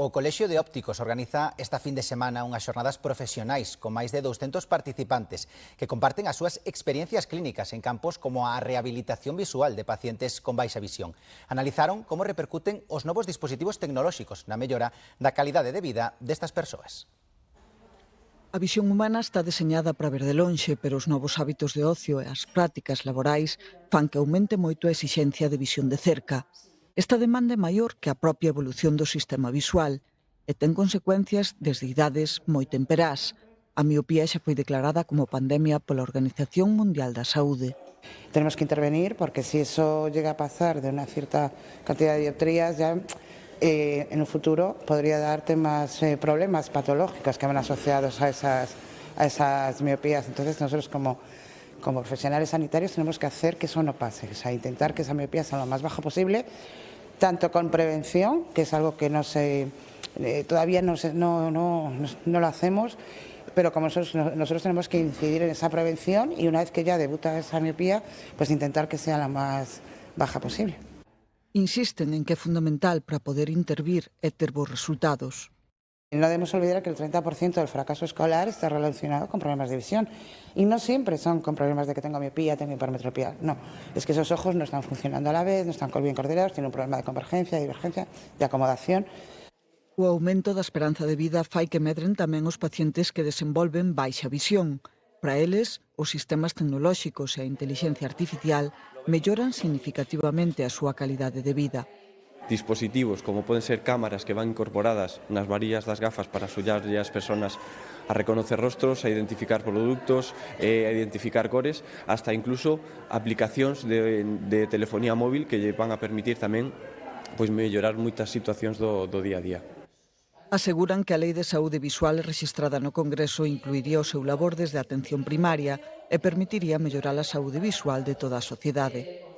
O Colexio de Ópticos organiza esta fin de semana unhas xornadas profesionais con máis de 200 participantes que comparten as súas experiencias clínicas en campos como a rehabilitación visual de pacientes con baixa visión. Analizaron como repercuten os novos dispositivos tecnolóxicos na mellora da calidade de vida destas persoas. A visión humana está deseñada para ver de lonxe, pero os novos hábitos de ocio e as prácticas laborais fan que aumente moito a exixencia de visión de cerca. Esta demanda é maior que a propia evolución do sistema visual e ten consecuencias desde idades moi temperás. A miopía xa foi declarada como pandemia pola Organización Mundial da Saúde. Tenemos que intervenir porque si eso llega a pasar de una cierta cantidad de dioptrías ya en un futuro podría darte más problemas patológicos que van asociados a esas miopías. Entonces nosotros como profesionales sanitarios tenemos que hacer que eso no pase, o sea, intentar que esa miopía sea lo más baja posible, tanto con prevención, que es algo que todavía no lo hacemos, pero como nosotros tenemos que incidir en esa prevención y una vez que ya debuta esa miopía, pues intentar que sea la más baja posible. Insisten en que é fundamental para poder intervir e ter bons resultados. No debemos olvidar que el 30% del fracaso escolar está relacionado con problemas de visión. Y no siempre son con problemas de que tengo miopía, tengo hipermetropía. No, es que esos ojos no están funcionando a la vez, no están bien coordinados, tienen un problema de convergencia, de divergencia, de acomodación. O aumento da esperanza de vida fai que medren tamén os pacientes que desenvolven baixa visión. Para eles, os sistemas tecnolóxicos e a intelixencia artificial melloran significativamente a súa calidade de vida. Dispositivos como poden ser cámaras que van incorporadas nas varillas das gafas para axudarlle ás persoas a reconocer rostros, a identificar produtos, a identificar cores, hasta incluso aplicacións de telefonía móvil que lle van a permitir tamén mellorar moitas situacións do día a día. Aseguran que a Lei de Saúde Visual rexistrada no Congreso incluiría o seu labor desde a atención primaria e permitiría mellorar a saúde visual de toda a sociedade.